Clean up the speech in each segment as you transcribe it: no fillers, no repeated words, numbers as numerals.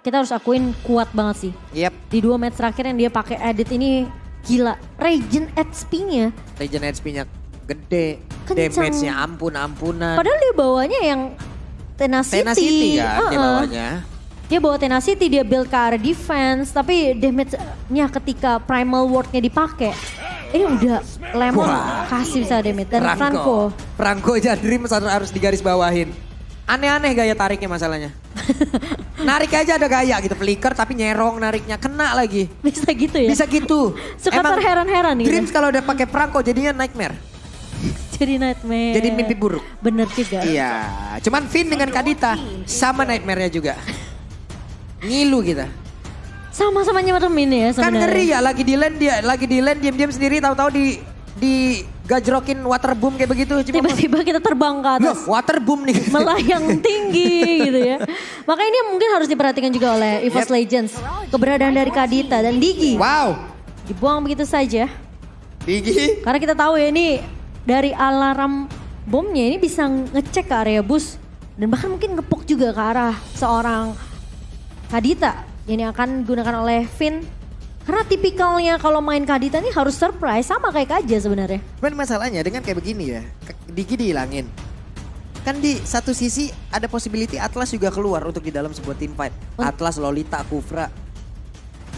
kita harus akuin kuat banget sih. Yep. Di 2 match terakhir yang dia pakai edit ini gila. Regen HP-nya. Regen HP-nya gede. Kencang. Damage-nya ampun-ampunan. Padahal dia bawanya yang Tenacity. Tenacity kan dia bawanya. Dia bawa Tenacity, dia build ke arah defense. Tapi damage-nya ketika Primal Ward-nya dipakai. Ini udah Lemon kasih bisa damage. Dan Franco aja Dream harus digaris bawahin. Aneh-aneh gaya tariknya masalahnya. Narik aja ada gaya gitu, flicker tapi nyerong nariknya, kena lagi. Bisa gitu ya? Bisa gitu. Suka terheran-heran nih. Dreams kalau udah pakai Franco jadinya nightmare. Jadi nightmare. Jadi mimpi buruk. Bener juga. Iya, cuman Finn dengan Kadita sama nightmare-nya juga. Ngilu kita. Sama-sama nyeremin ya sebenarnya. Kan ngeri ya, lagi di land diam-diam sendiri tahu-tahu di gajrokin waterboom kayak begitu. Tiba-tiba kita terbang ke atas. Loh, waterboom nih. Melayang tinggi gitu ya. Makanya ini mungkin harus diperhatikan juga oleh EVOS Legends. Keberadaan dari Kadita dan Digi. Wow. Dibuang begitu saja. Digi. Karena kita tahu ya ini dari alarm bomnya ini bisa ngecek ke area bus. Dan bahkan mungkin ngepok juga ke arah seorang Kadita. Yang akan digunakan oleh Finn. Karena tipikalnya kalau main Kadita ini harus surprise sama kayak Kaja sebenarnya. Cuman masalahnya dengan kayak begini ya, Digi dihilangin. Kan di satu sisi ada possibility Atlas juga keluar untuk di dalam sebuah team fight. Atlas, Lolita, Kufra.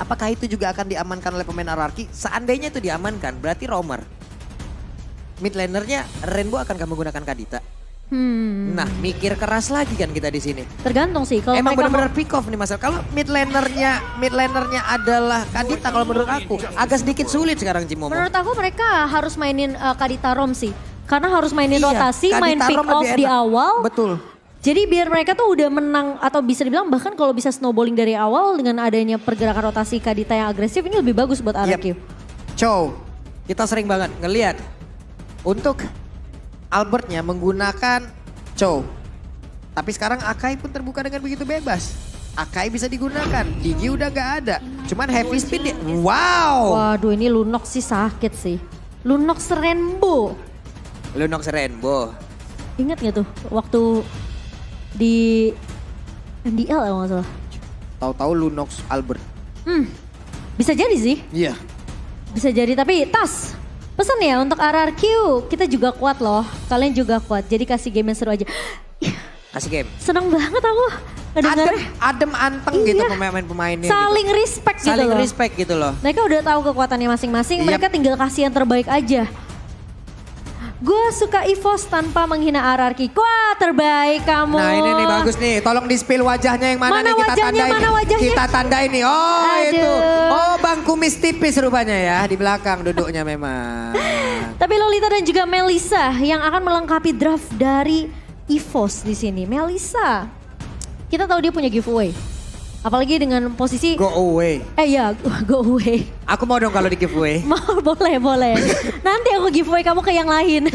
Apakah itu juga akan diamankan oleh pemain RRQ? Seandainya itu diamankan berarti Roamer. Mid lanernya Rainbow akan menggunakan Kadita. Nah, mikir keras lagi kan kita di sini. Tergantung sih kalau emang mereka benar-benar pick off nih masalah. Kalau mid lanernya adalah Kadita kalau menurut aku agak sedikit sulit sekarang Cimomo. Menurut aku mereka harus mainin Kadita Rom sih. Karena harus mainin rotasi, Kadita main pick Rom off lebih di enak. awal. Betul. Jadi biar mereka tuh udah menang atau bisa dibilang bahkan kalau bisa snowballing dari awal dengan adanya pergerakan rotasi Kadita yang agresif ini lebih bagus buat RRQ. Chow, kita sering banget ngelihat untuk Albertnya menggunakan Chow. Tapi sekarang Akai pun terbuka dengan begitu bebas. Akai bisa digunakan, Digi udah gak ada. Cuman heavy speed dia, wow. Waduh ini Lunox sih sakit sih. Lunox Rainbow. Lunox Rainbow. Ingat gak tuh waktu di MDL kalau gak salah. Tahu-tahu Lunox Albert. Bisa jadi sih. Iya. Bisa jadi tapi Tas. Pesan ya untuk RRQ, kita juga kuat loh. Kalian juga kuat, jadi kasih game yang seru aja. Kasih game. Seneng banget aku ngedengarnya. Adem anteng gitu pemain-pemainnya. Saling gitu. respect gitu loh. Saling respect gitu loh. Mereka udah tahu kekuatannya masing-masing, mereka tinggal kasih yang terbaik aja. Gue suka EVOS tanpa menghina RRQ. Wah terbaik kamu. Nah ini nih bagus nih, tolong di-spill wajahnya yang mana, nih kita tandain. Mana wajahnya? Kita tandain nih, oh Aduh. itu. Oh Bang Kumis tipis rupanya ya, di belakang duduknya memang. Tapi Lolita dan juga Melissa yang akan melengkapi draft dari EVOS di sini. Melissa, kita tahu dia punya giveaway. Apalagi dengan posisi... Go away. Iya, go away. Aku mau dong kalau di giveaway. Mau, boleh. Nanti aku giveaway kamu ke yang lain.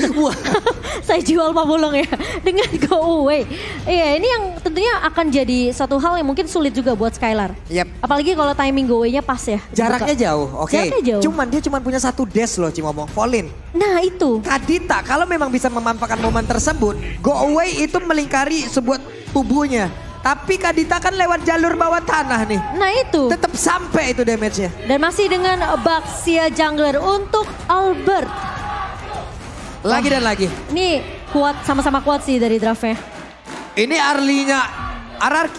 Saya jual pabulong ya, dengan go away. Iya, ini yang tentunya akan jadi satu hal yang mungkin sulit juga buat Skylar. Yep. Apalagi kalau timing go away-nya pas ya. Jaraknya jauh, oke. Jaraknya jauh. Dia cuma punya satu dash loh Cimomo, Fallen. Nah itu. Kadita kalau memang bisa memanfaatkan momen tersebut, go away itu melingkari sebuah tubuhnya. Tapi Kadita kan lewat jalur bawah tanah nih. Nah itu. Tetap sampai itu damage-nya. Dan masih dengan Baxia Jungler untuk Albert. Lagi dan lagi. Ini kuat, sama-sama kuat sih dari draftnya. Ini Arlinya RRQ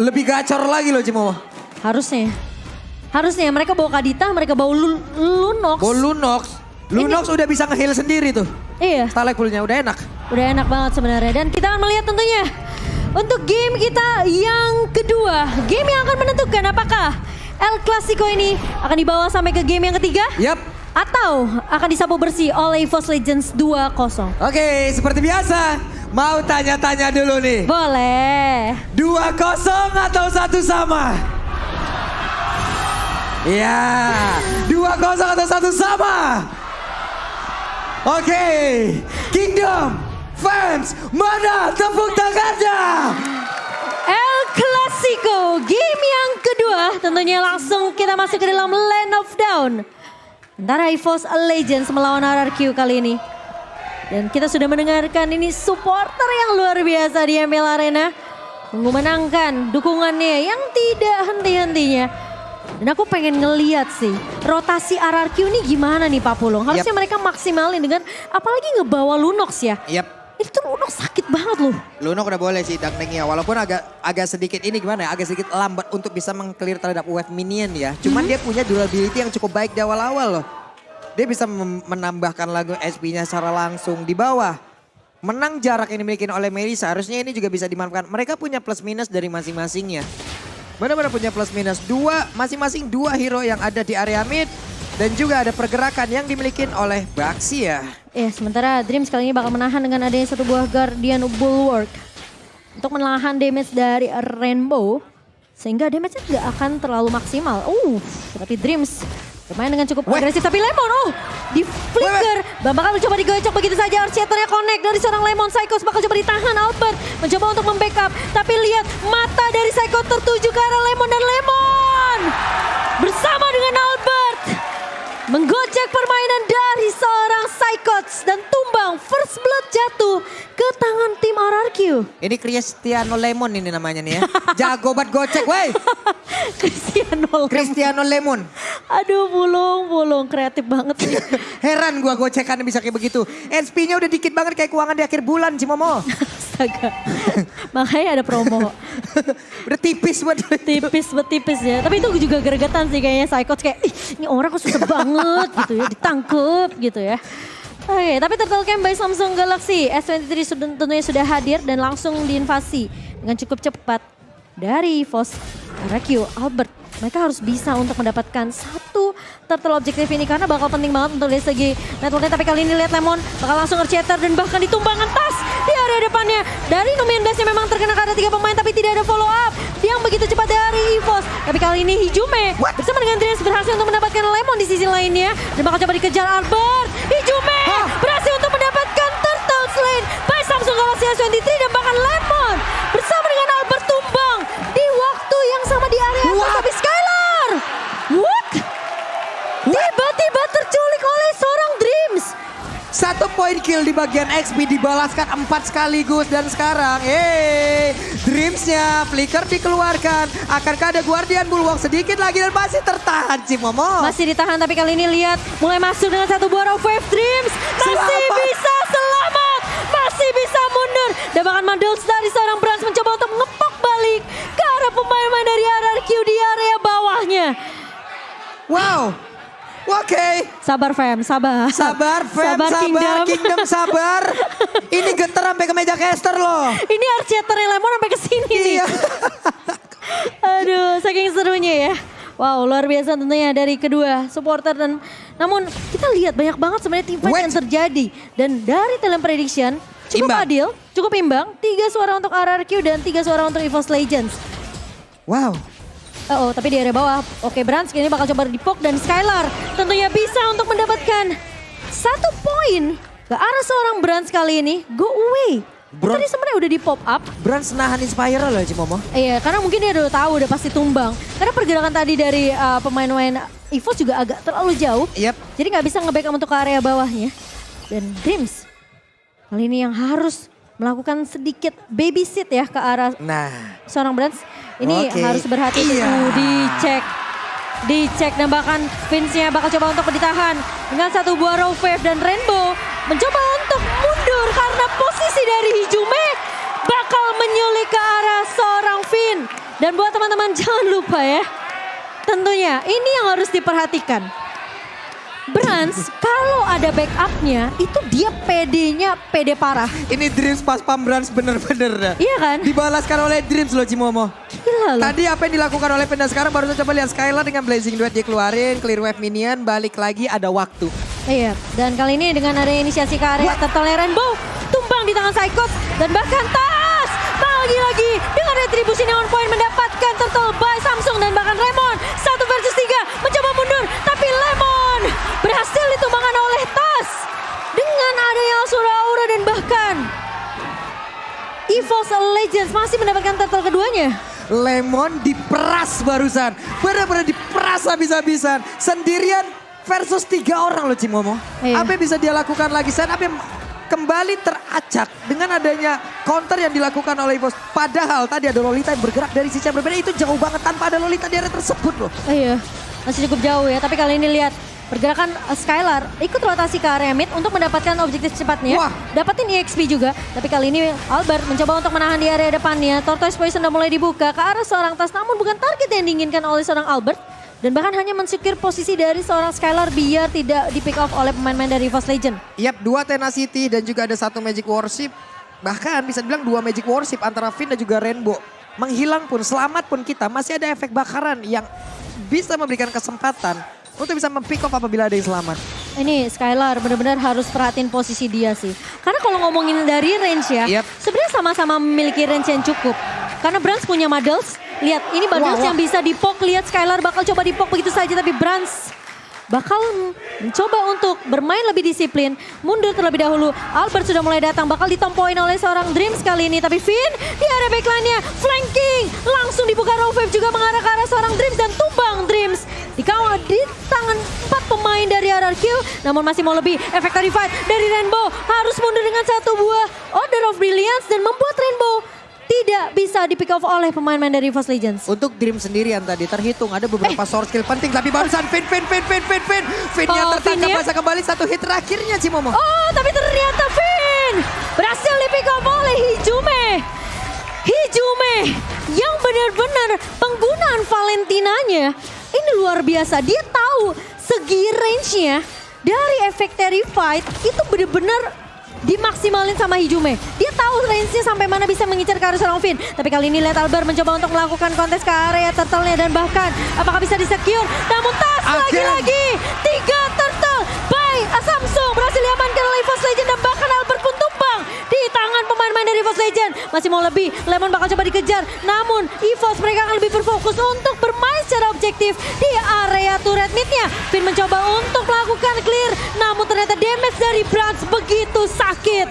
lebih gacor lagi loh Cimomo. Harusnya mereka bawa Kadita, mereka bawa Lunox. Bawa Lunox udah bisa nge-heal sendiri tuh. Iya. Starlight Pool-nya udah enak. Udah enak banget sebenarnya. Dan kita akan melihat tentunya untuk game kita yang kedua. Game yang akan menentukan apakah El Clasico ini akan dibawa sampai ke game yang ketiga. Yap. Atau akan disapu bersih oleh EVOS Legends 2-0. Oke, seperti biasa. Mau tanya-tanya dulu nih. Boleh. 2-0 atau 1 sama? Ya, 2-0 atau 1 sama? Oke, Kingdom fans, mana tepuk tangannya? El Clasico, game yang kedua. Tentunya langsung kita masuk ke dalam Land of Down. Antara EVOS Legends melawan RRQ kali ini. Dan kita sudah mendengarkan ini supporter yang luar biasa di ML Arena. memenangkan dukungannya yang tidak henti-hentinya. Dan aku pengen ngeliat sih rotasi RRQ ini gimana nih Pak Pulung. Harusnya mereka maksimalin dengan apalagi ngebawa Lunox ya. Itu Lunox sakit banget loh. Lunox udah boleh sih Dangdengnya walaupun agak sedikit ini gimana ya, agak sedikit lambat untuk bisa meng-clear terhadap wave minion ya. Cuman dia punya durability yang cukup baik di awal-awal loh. Dia bisa menambahkan lagu SP-nya secara langsung di bawah. Menang jarak yang dimiliki oleh Mary seharusnya ini juga bisa dimanfaatkan. Mereka punya plus minus dari masing-masingnya. Benar-benar punya plus minus. Masing-masing dua hero yang ada di area mid. Dan juga ada pergerakan yang dimiliki oleh Baxi ya. Sementara Dreams kali ini bakal menahan dengan adanya satu buah Guardian Bulwark. Untuk menahan damage dari Rainbow. Sehingga damage-nya tidak akan terlalu maksimal. Tapi Dreams bermain dengan cukup agresif. Tapi Lemon, di flicker. Bakal coba digocok begitu saja. Archeternya connect dari seorang Lemon. Psychos bakal coba ditahan. Albert mencoba untuk membackup. Tapi lihat mata dari Psycho tertuju ke arah Lemon. Dan Lemon bersama dengan Albert menggocek permainan dari seorang Psychots. Dan tumbang first blood jatuh ke tangan tim RRQ. Ini Cristiano Lemon ini namanya nih ya. Jago banget gocek wey. Cristiano Lemon. Aduh Pulung kreatif banget sih. Heran gua gocekannya bisa kayak begitu. SP-nya udah dikit banget kayak keuangan di akhir bulan Cimomo. Astaga. Makanya ada promo. Udah tipis buat. Tipis ya. Tapi itu juga gregetan sih kayaknya Psychots kayak ini orang kok susah banget gitu ya. Ditangkep gitu ya. Oke, tapi Turtle Camp by Samsung Galaxy S23 tentunya sudah hadir dan langsung diinvasi dengan cukup cepat dari EVOS RRQ Albert. Mereka harus bisa untuk mendapatkan satu turtle objektif ini karena bakal penting banget untuk dari segi networknya. Tapi kali ini lihat Lemon bakal langsung Archeter dan bahkan ditumbangkan tas di area depannya. Dari Numian Blast yang memang terkena ada 3 pemain tapi tidak ada follow up yang begitu cepat dari EVOS. Tapi kali ini Hijume bersama dengan Dreams berhasil untuk mendapatkan Lemon di sisi lainnya. Dan bakal coba dikejar Albert. Hijume berhasil untuk mendapatkan Turtle Slain by Samsung Galaxy S23 dan bahkan Lemon bersama dengan Albert tumbang di waktu yang sama di area atas. Tapi Skylar, tiba-tiba terculik oleh seorang Dreams. 1 poin kill di bagian XP dibalaskan 4 sekaligus dan sekarang Dreamsnya flicker dikeluarkan. Akankah ada Guardian Bulwark sedikit lagi dan masih tertahan Cimomo. Masih ditahan tapi kali ini lihat mulai masuk dengan satu buah wave. Dreams masih bisa selamat, masih bisa mundur. Dan bahkan Mandels dari seorang Brans mencoba untuk ngepok balik ke arah pemain-pemain dari RRQ di area bawahnya. Wow. Oke. Sabar fam, sabar. Sabar fam, sabar Kingdom sabar. Ini getar sampai ke meja caster loh. Ini Archeternya Lemon sampai ke sini nih. Aduh, saking serunya ya. Wow, luar biasa tentunya dari kedua supporter dan namun kita lihat banyak banget sebenarnya team fight yang terjadi dan dari talent prediction cukup adil, cukup imbang. 3 suara untuk RRQ dan 3 suara untuk EVOS Legends. Wow. Tapi di area bawah, oke Brans ini bakal coba dipok dan Skylar tentunya bisa untuk mendapatkan 1 poin ke arah seorang Brans kali ini. Go away. Tadi sebenarnya udah di pop up. Brans nahan Inspiral loh Cimomo. Iya, karena mungkin dia udah tahu udah pasti tumbang. Karena pergerakan tadi dari pemain-pemain EVOS juga agak terlalu jauh. Jadi nggak bisa nge-backup untuk ke area bawahnya. Dan Dreams kali ini yang harus melakukan sedikit babysit ya ke arah seorang Brans. Ini harus berhati-hati dicek dan bahkan Vince-nya bakal coba untuk ditahan dengan 1 buah raw wave dan Rainbow mencoba untuk mundur karena posisi dari Hijume bakal menyulik ke arah seorang Vin. Dan buat teman-teman jangan lupa ya, tentunya ini yang harus diperhatikan. Brans kalau ada backupnya itu dia pede parah. Ini Dreams pas pam Brans bener-bener. Iya kan? Dibalaskan oleh Dreams loh Cimomo. Gila loh. Tadi apa yang dilakukan oleh Penda sekarang baru coba lihat Skylar dengan Blazing Duet dia keluarin. Clear wave minion balik lagi ada waktu. Iya dan kali ini dengan ada inisiasi ke area Turtle Rainbow. Tumbang di tangan Psychots dan bahkan Tas. Lagi-lagi dengan retribusi Neon Point mendapatkan Turtle by Samsung dan bahkan Lemon 1 versus 3 mencoba mundur. Tapi Lemon berhasil ditumbangkan oleh Tas dengan adanya Asura Aura dan bahkan EVOS Legends masih mendapatkan turtle keduanya. Lemon diperas barusan, benar-benar diperas habis-habisan. Sendirian versus 3 orang loh Cimomo. Apa yang bisa dia lakukan lagi? Set up yang kembali teracak dengan adanya counter yang dilakukan oleh EVOS. Padahal tadi ada Lolita yang bergerak dari sisi yang berbeda, itu jauh banget tanpa ada Lolita di area tersebut loh. Oh iya, masih cukup jauh ya. Tapi kali ini lihat pergerakan Skylar ikut rotasi ke area mid untuk mendapatkan objektif cepatnya. Wah. Dapatin EXP juga. Tapi kali ini Albert mencoba untuk menahan di area depannya. Tortoise Poison sudah mulai dibuka ke arah seorang Tas. Namun bukan target yang diinginkan oleh seorang Albert. Dan bahkan hanya mensecure posisi dari seorang Skylar biar tidak di pick off oleh pemain-pemain dari EVOS Legend. Yap, 2 Tenacity dan juga ada 1 Magic Worship. Bahkan bisa dibilang 2 Magic Worship antara Finn dan juga Rainbow. Menghilang pun, selamat pun kita masih ada efek bakaran yang bisa memberikan kesempatan untuk bisa mempick off apabila ada yang selamat. Ini Skylar benar-benar harus perhatiin posisi dia sih. Karena kalau ngomongin dari range ya, sebenarnya sama-sama memiliki range yang cukup. Karena Brans punya Muddles, lihat ini Muddles yang bisa dipok, lihat Skylar bakal coba dipok begitu saja. Tapi Brans bakal mencoba untuk bermain lebih disiplin, mundur terlebih dahulu. Albert sudah mulai datang, bakal ditompoin oleh seorang Dreams kali ini. Tapi Finn di area backline-nya, flanking, langsung dibuka row wave juga mengarah ke arah seorang Dreams dan tumbang Dreams. Dikawal di tangan 4 pemain dari RRQ, namun masih mau lebih. Effectory fight dari Rainbow, harus mundur dengan 1 buah Order of Brilliance dan membuat Rainbow tidak bisa di pick off oleh pemain-pemain dari EVOS Legends. Untuk Dream sendirian tadi terhitung ada beberapa source skill penting. Tapi barusan Finn-nya tertangkap masa kembali 1 hit terakhirnya Cimomo. Oh tapi ternyata Finn berhasil di pick off oleh Hijume. Hijume yang benar-benar penggunaan Valentinanya ini luar biasa. Dia tahu segi range-nya dari Effectory Fight itu benar-benar dimaksimalin sama Hijume. Dia tahu range-nya sampai mana bisa mengincar ke arah seorang Finn. Tapi kali ini lihat Albert mencoba untuk melakukan kontes ke area turtle-nya dan bahkan apakah bisa disecure. Namun Tas lagi-lagi 3 turtle by Samsung berhasil diamankan oleh EVOS Legend dan bahkan Albert pun tumbang di tangan pemain-pemain dari EVOS Legend. Masih mau lebih, Lemon bakal coba dikejar. Namun EVOS mereka akan lebih berfokus untuk bermain secara objektif di area turret mid-nya. Finn mencoba untuk melakukan clear, namun ternyata damage dari Brans begitu sakit.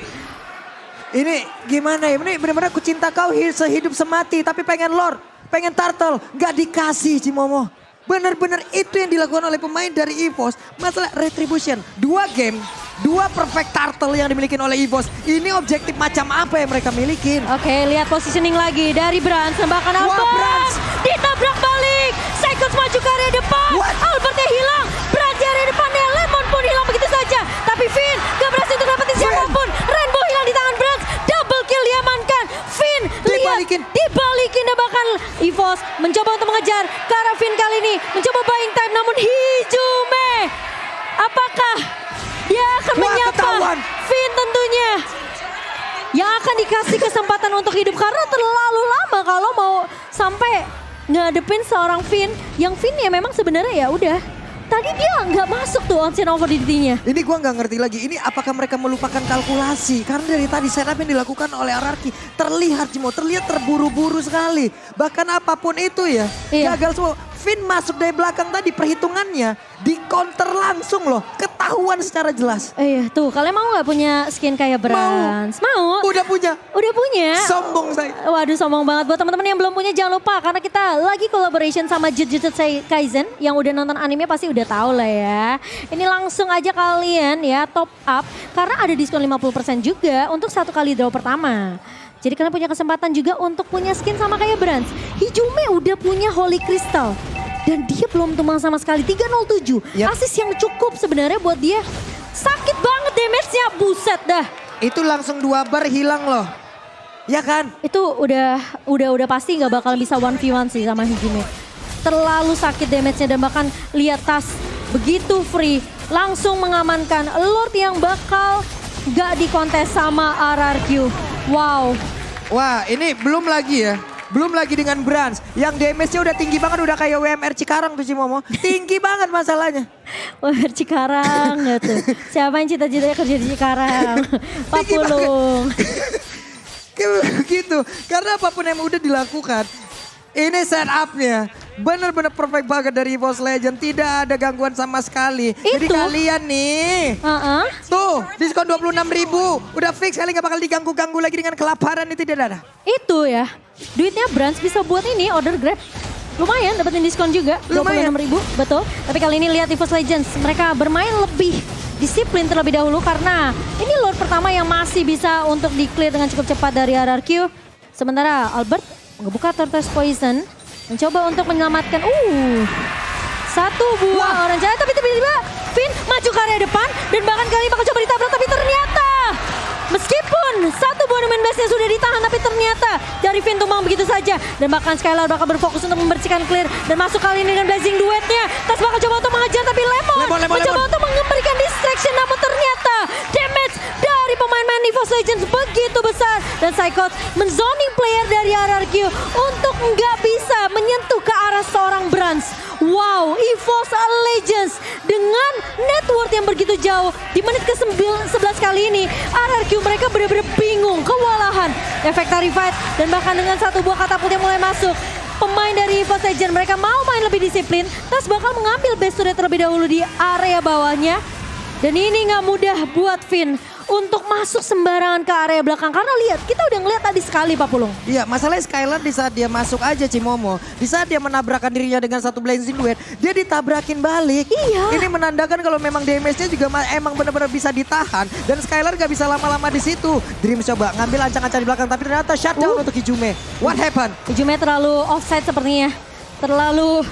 Ini gimana ya, ini benar-benar aku cinta kau sehidup semati tapi pengen lore, pengen turtle, gak dikasih Cimomo. Benar-benar itu yang dilakukan oleh pemain dari EVOS. Masalah retribution, 2 game, 2 perfect turtle yang dimiliki oleh EVOS. Ini objektif macam apa yang mereka miliki? Oke, lihat positioning lagi dari Brans. Bahkan Albert ditabrak balik. Seconds maju ke area depan. Albertnya hilang. Brans di area depannya. Lemon pun hilang begitu saja. Tapi Finn gak berhasil untuk dapetin siapapun. Rainbow hilang di tangan Brans. Double kill diamankan. Finn dibalikin dan bahkan EVOS mencoba untuk mengejar ke arah Finn kali ini. Mencoba buying time namun Hijume. Apakah dia akan menyapa Finn tentunya? Yang akan dikasih kesempatan untuk hidup karena terlalu lama kalau mau sampai ngadepin seorang Finn. Yang Finn ya memang sebenarnya ya udah. Tadi dia nggak masuk tuh onsen opportunity-nya. Ini gua nggak ngerti lagi. Ini apakah mereka melupakan kalkulasi? Karena dari tadi setup yang dilakukan oleh RRQ terlihat Cimo, terlihat terburu-buru sekali. Bahkan apapun itu ya, gagal semua. Finn masuk dari belakang tadi perhitungannya di counter langsung loh, ketahuan secara jelas. Iya tuh, kalian mau nggak punya skin kayak Brans? Mau? Udah punya. Udah punya. Sombong saya. Waduh sombong banget. Buat teman-teman yang belum punya jangan lupa karena kita lagi collaboration sama Jujutsu Kaisen. Yang udah nonton anime pasti udah tahu lah ya. Ini langsung aja kalian ya top up karena ada diskon 50% juga untuk 1 kali draw pertama. Jadi kalian punya kesempatan juga untuk punya skin sama kayak Brans. Hijume udah punya Holy Crystal. Dan dia belum tumbang sama sekali. 307. Asis yang cukup sebenarnya buat dia. Sakit banget damage-nya. Buset dah. Itu langsung 2 bar hilang loh. Ya kan? Itu udah pasti gak bakal bisa 1v1 sih sama Hijume. Terlalu sakit damage-nya dan bahkan lihat Tas begitu free. Langsung mengamankan Lord yang bakal gak dikontes sama RRQ. Wow. Wah ini belum lagi ya. Belum lagi dengan Brans yang damage-nya udah tinggi banget, udah kayak WMR Cikarang tuh Cimomo. Tinggi banget masalahnya. WMR Cikarang gak tuh. Siapa yang cita-citanya kerja di Cikarang? Pak Pulung. Gitu. Karena apapun yang udah dilakukan. Ini setupnya bener-bener perfect banget dari EVOS Legend. Tidak ada gangguan sama sekali. Jadi kalian nih. Tuh diskon 26.000. Udah fix kali gak bakal diganggu-ganggu lagi dengan kelaparan itu tidak ada. Itu ya. Duitnya Brans bisa buat ini order Grab. Lumayan dapetin diskon juga. 26.000 betul. Tapi kali ini lihat EVOS Legends. Mereka bermain lebih disiplin terlebih dahulu karena ini Lord pertama yang masih bisa untuk di-clear dengan cukup cepat dari RRQ. Sementara Albert ngebuka Turtles Poison, mencoba untuk menyelamatkan. Satu buah orang jahat, tapi tiba-tiba Finn maju ke area depan dan bahkan kali ini bakal coba ditabrak, tapi ternyata meskipun satu buah domain blast-nya sudah ditahan, tapi ternyata dari Finn tumbang begitu saja. Dan bahkan Skylar bakal berfokus untuk membersihkan clear dan masuk kali ini dengan blazing duetnya. Tas bakal coba untuk mengejar, tapi Lemon mencoba untuk memberikan distraction, namun ternyata damage dari pemain-pemain EVOS Legends begitu besar. Dan Psychot menzoning player dari RRQ untuk nggak bisa menyentuh ke arah seorang Brans. Wow, EVOS Legends dengan net worth yang begitu jauh di menit ke-11 kali ini RRQ mereka benar-benar bingung, kewalahan. Efek Fight dan bahkan dengan satu buah katapult yang mulai masuk. Pemain dari EVOS Legends mereka mau main lebih disiplin. Tas bakal mengambil base turret terlebih dahulu di area bawahnya. Dan ini nggak mudah buat Finn untuk masuk sembarangan ke area belakang. Karena lihat, kita udah ngeliat tadi sekali Pak Pulung. Iya, masalahnya Skylar di saat dia masuk aja Cimomo, di saat dia menabrakkan dirinya dengan satu blazing duet, dia ditabrakin balik. Iya. Ini menandakan kalau memang damage-nya juga emang benar-benar bisa ditahan. Dan Skylar gak bisa lama-lama di situ. Dream coba ngambil ancang-ancang di belakang, tapi ternyata shutdown untuk Hijume. What happened? Hijume terlalu offside sepertinya. Terlalu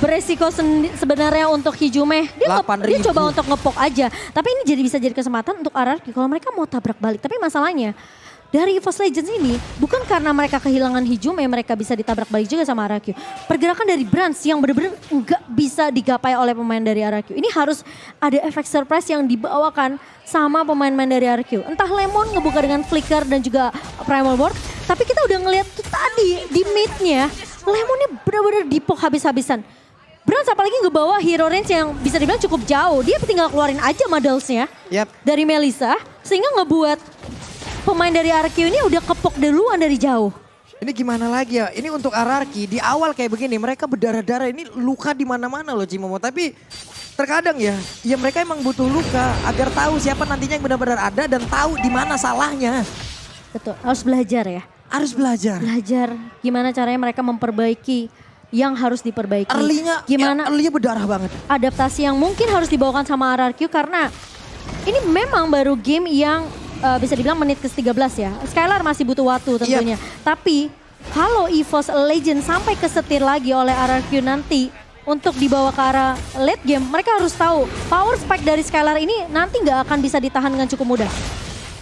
beresiko sebenarnya untuk Hijume. Dia coba untuk ngepok aja. Tapi ini bisa jadi kesempatan untuk RRQ kalau mereka mau tabrak balik. Tapi masalahnya dari EVOS Legends ini bukan karena mereka kehilangan Hijume mereka bisa ditabrak balik juga sama RRQ. Pergerakan dari Brans yang benar-benar nggak bisa digapai oleh pemain dari RRQ. Ini harus ada efek surprise yang dibawakan sama pemain-pemain dari RRQ. Entah Lemon ngebuka dengan flicker dan juga primal ward. Tapi kita udah ngeliat tuh tadi di mid-nya Lemonnya benar-benar dipok habis-habisan. Brans apalagi ngebawa hero range yang bisa dibilang cukup jauh. Dia tinggal keluarin aja modelsnya dari Melissa. Sehingga ngebuat pemain dari RRQ ini udah kepok duluan dari jauh. Ini gimana lagi ya? Ini untuk RRQ di awal kayak begini. Mereka berdarah-darah, ini luka di mana-mana loh Cimomo. Tapi terkadang ya mereka emang butuh luka agar tahu siapa nantinya yang benar-benar ada dan tahu di mana salahnya. Betul, harus belajar ya. Harus belajar. Belajar gimana caranya mereka memperbaiki yang harus diperbaiki. Early-nya berdarah banget. Adaptasi yang mungkin harus dibawakan sama RRQ karena ini memang baru game yang bisa dibilang menit ke-13 ya. Skylar masih butuh waktu tentunya. Tapi kalau EVOS Legends sampai kesetir lagi oleh RRQ nanti untuk dibawa ke arah late game, mereka harus tahu power spike dari Skylar ini nanti nggak akan bisa ditahan dengan cukup mudah.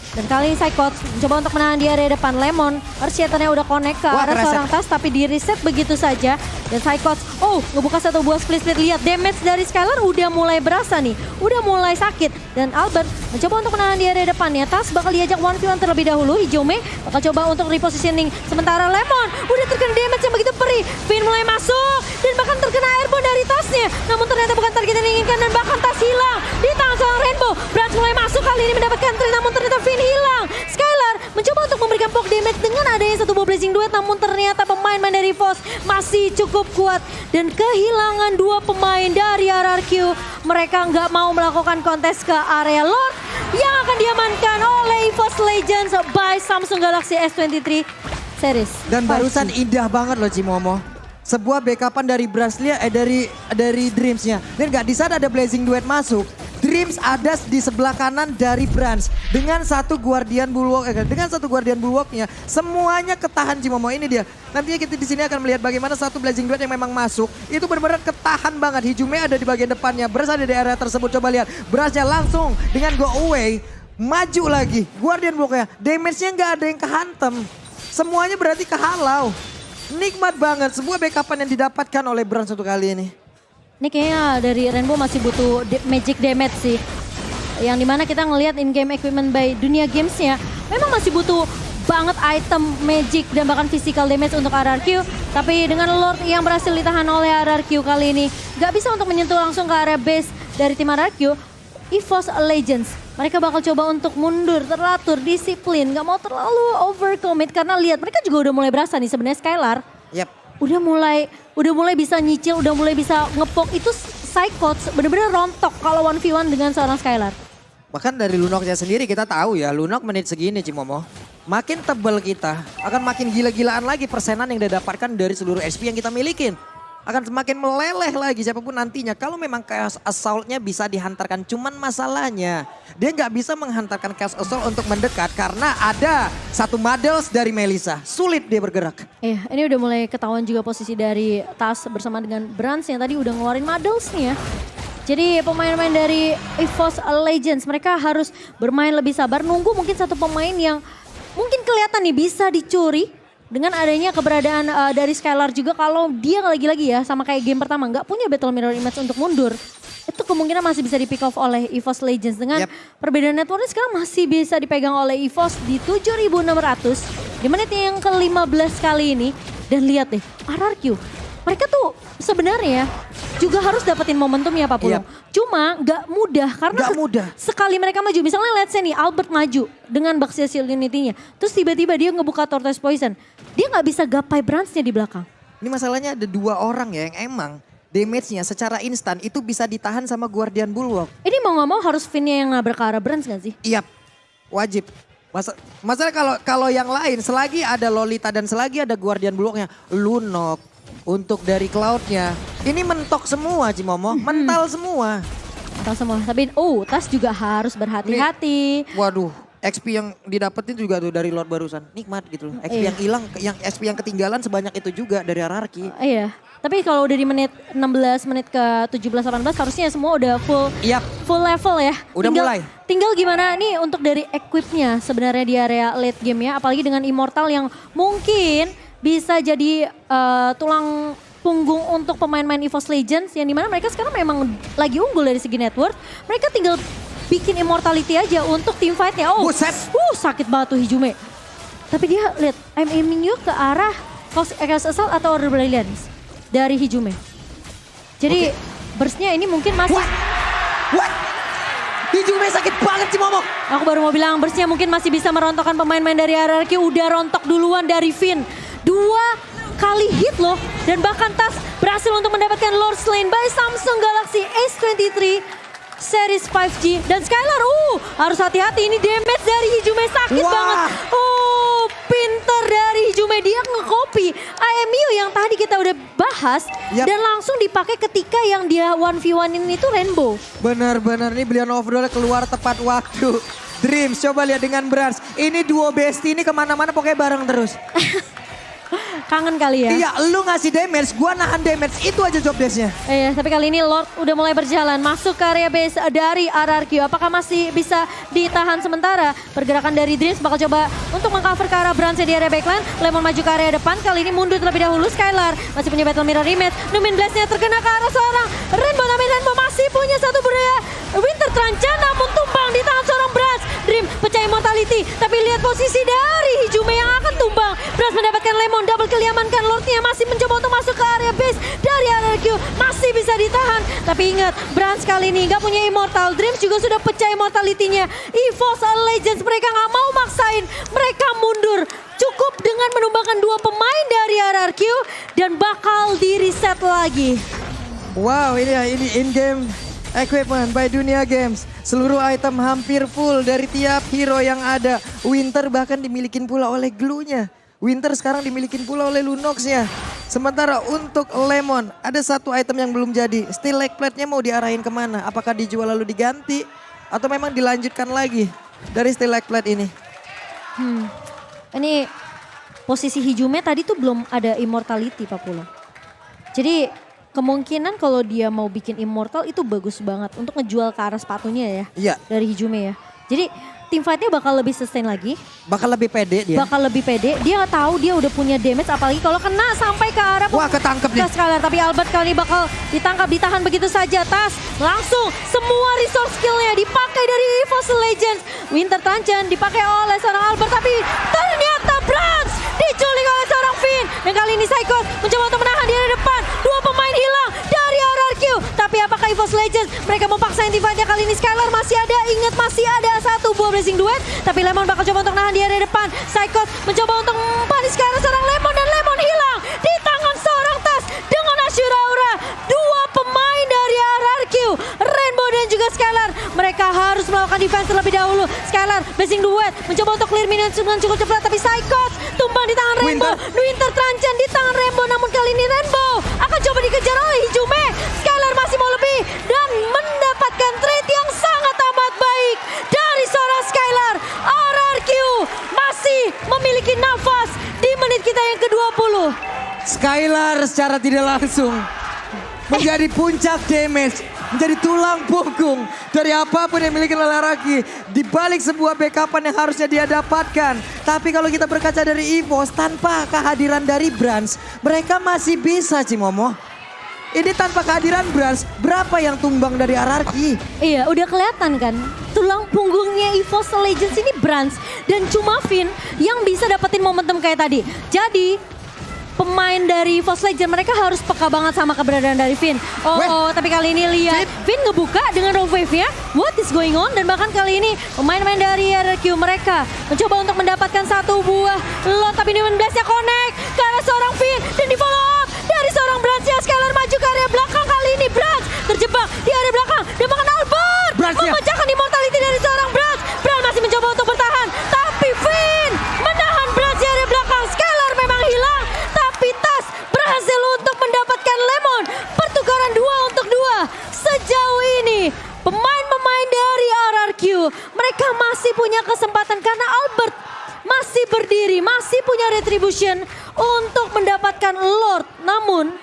Dan kali ini Psychot mencoba untuk menahan di area depan. Lemon, Earthshatternya udah connect ke arah seorang Tas tapi di reset begitu saja. Dan Psychot, ngebuka satu buah split-split. Lihat damage dari Skylar udah mulai berasa nih. Udah mulai sakit. Dan Albert mencoba untuk menahan di area depannya. Tas bakal diajak 1v1 terlebih dahulu. Hijume bakal coba untuk repositioning. Sementara Lemon udah terkena damage yang begitu perih. Finn mulai masuk dan bahkan terkena airborne dari Tasnya. Namun ternyata bukan target yang diinginkan dan bahkan Tas hilang di tangan seorang Rainbow. Brans mulai masuk kali ini mendapatkan trade namun ternyata Finn hilang. Skylar mencoba untuk memberikan poke damage dengan adanya satu buah blazing duet, namun ternyata pemain-pemain dari EVOS masih cukup kuat dan kehilangan dua pemain dari RRQ. Mereka nggak mau melakukan kontes ke area Lord yang akan diamankan oleh EVOS Legends by Samsung Galaxy S23 series. Dan barusan indah banget loh Cimomo. Sebuah backupan dari Braslia, dari Dreams-nya. Dan gak di saat ada blazing duet masuk, Dreams ada di sebelah kanan dari Brans dengan satu Guardian Bulwark-nya semuanya ketahan Cimomo. Ini dia. Nantinya kita di sini akan melihat bagaimana satu blazing duet yang memang masuk itu benar-benar ketahan banget. Hijume ada di bagian depannya, Brans ada di area tersebut. Coba lihat, Bransnya langsung dengan go away maju lagi. Guardian Bulwark-nya damage-nya nggak ada yang kehantem. Semuanya berarti kehalau. Nikmat banget sebuah backupan yang didapatkan oleh Brans untuk kali ini. Ini kayaknya dari Rainbow masih butuh magic damage sih. Yang dimana kita ngelihat in-game equipment by Dunia Games-nya memang masih butuh banget item magic dan bahkan physical damage untuk RRQ. Tapi dengan Lord yang berhasil ditahan oleh RRQ kali ini gak bisa untuk menyentuh langsung ke area base dari tim RRQ. EVOS Legends, mereka bakal coba untuk mundur, teratur, disiplin, gak mau terlalu overcommit karena lihat mereka juga udah mulai berasa nih sebenarnya Skylar. Udah mulai bisa nyicil, udah mulai bisa ngepok. Itu Psychot bener-bener rontok kalau 1v1 dengan seorang Skylar. Bahkan dari Lunoknya sendiri kita tahu ya, Lunok menit segini Cimomo. Makin tebal kita, akan makin gila-gilaan lagi persenan yang didapatkan dari seluruh SP yang kita milikin. akan semakin meleleh lagi siapapun nantinya. Kalau memang Chaos Assault-nya bisa dihantarkan, cuman masalahnya dia nggak bisa menghantarkan Chaos Assault untuk mendekat karena ada satu Muddles dari Melissa. Sulit dia bergerak. Iya, ini udah mulai ketahuan juga posisi dari Tas bersama dengan Brans yang tadi udah ngeluarin Muddles nih ya. Jadi pemain-pemain dari EVOS Legends mereka harus bermain lebih sabar, nunggu mungkin satu pemain yang mungkin kelihatan nih bisa dicuri. Dengan adanya keberadaan dari Skylar juga, kalau dia lagi-lagi ya sama kayak game pertama nggak punya Battle Mirror Image untuk mundur. Itu kemungkinan masih bisa di pick off oleh EVOS Legends. Dengan perbedaan networknya sekarang masih bisa dipegang oleh EVOS di 7.600. Di menit yang ke-15 kali ini. Dan lihat deh RRQ. Mereka tuh sebenarnya juga harus dapetin momentum ya Pak Pulung. Cuma nggak mudah karena sekali mereka maju. Misalnya let's say nih Albert maju dengan Baxia Shield Unity-nya. Terus tiba-tiba dia ngebuka Tortoise Poison. Dia nggak bisa gapai Brans-nya di belakang. Ini masalahnya ada dua orang ya yang emang damage-nya secara instan itu bisa ditahan sama Guardian Bulwark. Ini mau nggak mau harus Finn-nya yang nabrak ke arah Brans gak sih? Iya, wajib. Masalah kalau yang lain selagi ada Lolita dan selagi ada Guardian Bulwark-nya, Lunok untuk dari Cloud-nya. Ini mentok semua Cimomo, mental semua. Mental semua, tapi Tas juga harus berhati-hati. Waduh, XP yang didapetin juga tuh dari Lord barusan, nikmat gitu loh. XP yang hilang, yang XP yang ketinggalan sebanyak itu juga dari RRQ. Iya, tapi kalau udah di menit 16, menit ke 17-18 harusnya semua udah full level ya. Udah mulai. Tinggal gimana nih untuk dari equipnya sebenarnya di area late game ya. Apalagi dengan Immortal yang mungkin bisa jadi tulang punggung untuk pemain-pemain EVOS Legends. Yang dimana mereka sekarang memang lagi unggul dari segi network. Mereka tinggal bikin immortality aja untuk team fight-nya. Sakit banget tuh Hijume. Tapi dia lihat, I'm aiming you ke arah Chaos Assault atau Order Brilliance dari Hijume. Jadi burst-nya ini mungkin masih... What? Hijume sakit banget sih Momo. Aku baru mau bilang burst-nya mungkin masih bisa merontokkan pemain-pemain dari RRQ. Udah rontok duluan dari Finn. 2 kali hit loh. Dan bahkan Tas berhasil untuk mendapatkan Lord Slain by Samsung Galaxy S23. Series 5G dan Skylar harus hati-hati, ini damage dari Hijume sakit banget. Pinter dari Hijume, dia nge-copy IMU yang tadi kita udah bahas dan langsung dipakai ketika yang dia 1v1 ini tuh Rainbow. Benar-benar nih beliau overall keluar tepat waktu. Dreams coba lihat dengan Brans, ini duo bestie ini kemana-mana pokoknya bareng terus. Kangen kali ya. Iya, lu ngasih damage, gua nahan damage, itu aja job desk-nya. Iya, tapi kali ini Lord udah mulai berjalan masuk ke area base dari RRQ. Apakah masih bisa ditahan sementara? Pergerakan dari Dreams bakal coba untuk mengcover ke arah Brans di area backline. Lemon maju ke area depan, kali ini mundur terlebih dahulu. Skylar masih punya Battle Mirror Image. Numin Blast-nya terkena ke arah seorang Rainbow, tapi Rainbow masih punya satu budaya Winter Trance, namun tumbang ditahan seorang Brans. Dream pecah immortality, tapi lihat posisi dari Hijume yang akan tumbang. Brans mendapatkan Lemon, double kill diamankan. Lordnya masih mencoba untuk masuk ke area base dari RRQ, masih bisa ditahan. Tapi ingat, Brans kali ini gak punya Immortal. Dreams juga sudah pecah immortality-nya. EVOS Legends mereka gak mau maksain, mereka mundur. Cukup dengan menumbangkan 2 pemain dari RRQ dan bakal di reset lagi. Wow, ini in-game equipment by Dunia Games. Seluruh item hampir full dari tiap hero yang ada. Winter bahkan dimilikin pula oleh Glue-nya. Winter sekarang dimilikin pula oleh Lunox-nya. Sementara untuk Lemon ada satu item yang belum jadi. Steel Leg Plate-nya mau diarahin kemana? Apakah dijual lalu diganti? Atau memang dilanjutkan lagi dari Steel Leg Plate ini? Ini posisi Hijume tadi tuh belum ada immortality Pak Pulo. Jadi kemungkinan kalau dia mau bikin immortal itu bagus banget untuk ngejual ke arah sepatunya ya. Iya. Dari Hijume ya. Jadi tim fight-nya bakal lebih sustain lagi. Bakal lebih pede dia. Bakal lebih pede. Dia nggak tahu dia udah punya damage apalagi kalau kena sampai ke arah. Wah, ketangkep nih. Skylar, tapi Albert kali ini bakal ditangkap, ditahan begitu saja. Tas langsung semua resource skill-nya dipakai dari EVOS Legends. Winter Tanchen dipakai oleh seorang Albert, tapi ternyata Brans diculik oleh seorang Finn. Dan kali ini Psycho mencoba untuk menahan di area depan. 2 pemain hilang dari RRQ. Tapi apakah EVOS Legends mereka mau paksain tim fight-nya kali ini? Skylar masih ada, ingat masih ada satu buah Blazing Duet. Tapi Lemon bakal coba untuk nahan di area depan. Psycho mencoba untuk panis ke arah seorang Lemon dan Lemon hilang di tangan seorang Tas dengan Ashura Aura. 2 pemain dari RRQ, Rainbow dan juga Skylar. Mereka harus melakukan defense terlebih dahulu. Skylar Blazing Duet mencoba untuk clear minions dengan cukup cepat, tapi Psycho tumbang di tangan Rainbow. Winter terancam di tangan Rainbow, namun kali ini Rainbow akan coba dikejar oleh Hijume. Skylar masih mau lebih dan mendapatkan trade yang sangat amat baik dari seorang Skylar. RRQ masih memiliki nafas di menit kita yang ke-20. Skylar secara tidak langsung menjadi puncak damage, menjadi tulang punggung dari apapun yang dimiliki oleh RRQ. Di balik sebuah backupan yang harusnya dia dapatkan. Tapi kalau kita berkaca dari EVOS, tanpa kehadiran dari Brans, mereka masih bisa Cimomo. Ini tanpa kehadiran Brans, berapa yang tumbang dari RRQ? Iya, udah kelihatan kan. Tulang punggungnya EVOS Legends ini Brans dan cuma Finn yang bisa dapetin momentum kayak tadi. Jadi pemain dari EVOS Legends mereka harus peka banget sama keberadaan dari Finn. Tapi kali ini lihat Finn ngebuka dengan Rogue Wave-nya. What is going on? Dan bahkan kali ini pemain-pemain dari RRQ mereka mencoba untuk mendapatkan satu buah lot. Tapi ini blast-nya connect ke arah seorang Finn dan di follow up dari seorang Brans yang Skylar maju ke area belakang. Kali ini Brans terjebak di area belakang dan bahkan Albert memecahkan immortality dari seorang Brans. Brans masih mencoba untuk bertahan, tapi Finn menahan Brans di area belakang. Skylar memang hilang, tapi Tas berhasil untuk mendapatkan Lemon. Pertukaran 2 untuk 2. Sejauh ini pemain-pemain dari RRQ mereka masih punya kesempatan karena Albert masih berdiri, masih punya retribution untuk mendapatkan Lord. Namun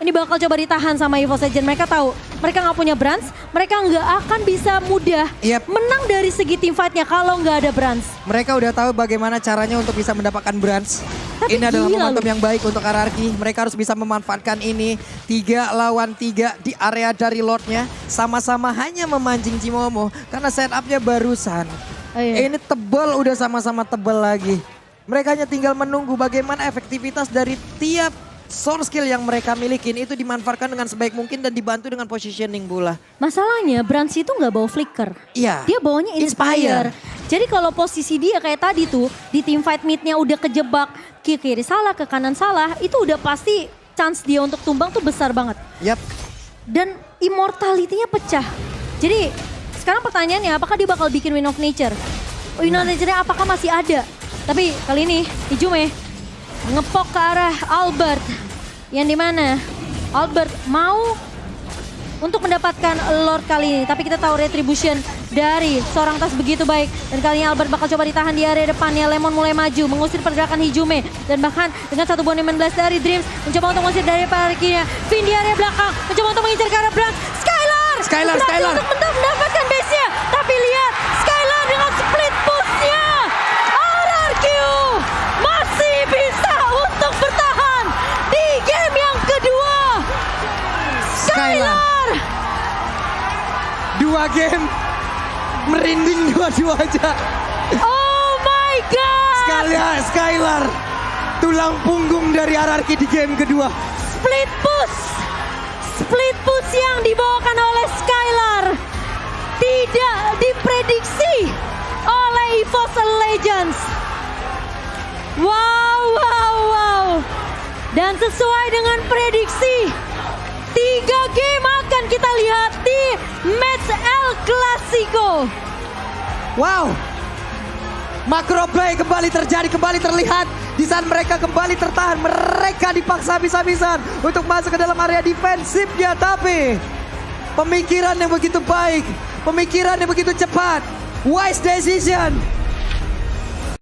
ini bakal coba ditahan sama EVOS Legends. Mereka tahu mereka nggak punya Brans, mereka nggak akan bisa mudah menang dari segi team fight-nya kalau nggak ada Brans. Mereka udah tahu bagaimana caranya untuk bisa mendapatkan Brans. Tapi ini adalah momentum yang baik untuk RRQ. Mereka harus bisa memanfaatkan ini. 3 lawan 3 di area dari Lordnya. Sama-sama hanya memancing Cimomo karena setupnya barusan. Ini tebal, udah sama-sama tebal lagi. Mereka hanya tinggal menunggu bagaimana efektivitas dari tiap source skill yang mereka milikin itu dimanfaatkan dengan sebaik mungkin dan dibantu dengan positioning bola. Masalahnya Brans itu nggak bawa flicker. Iya. Dia bawanya Inspire. Jadi kalau posisi dia kayak tadi tuh di team fight mid-nya udah kejebak ke kiri salah, ke kanan salah, itu udah pasti chance dia untuk tumbang tuh besar banget. Yap. Dan immortality-nya pecah. Jadi sekarang pertanyaannya apakah dia bakal bikin Wind of Nature? Wind of Nature-nya apakah masih ada? Tapi kali ini Hijume ngepok ke arah Albert. Yang dimana Albert mau untuk mendapatkan Lord kali ini. Tapi kita tahu retribution dari seorang Tas begitu baik. Dan kali ini Albert bakal coba ditahan di area depannya. Lemon mulai maju, mengusir pergerakan Hijume. Dan bahkan dengan satu Boniman Blast dari Dreams. Mencoba untuk mengusir dari parkirnya. Finn di area belakang. Mencoba untuk mengincar ke arah Brans. Skylar untuk mendapatkan base-nya. Tapi lihat Skylar dengan split push-nya. RRQ masih bisa untuk bertahan di game yang kedua. Skylar. 2 game merinding dua-duanya. Oh my god. Skylar tulang punggung dari RRQ di game kedua. Split push yang dibawakan oleh Skylar tidak diprediksi oleh EVOS Legends. Wow. Dan sesuai dengan prediksi, 3 game akan kita lihat di match El Clasico. Wow. Macro play kembali terjadi, kembali terlihat. Di saat mereka kembali tertahan, mereka dipaksa habis-habisan untuk masuk ke dalam area defensifnya. Tapi pemikiran yang begitu baik, pemikiran yang begitu cepat, wise decision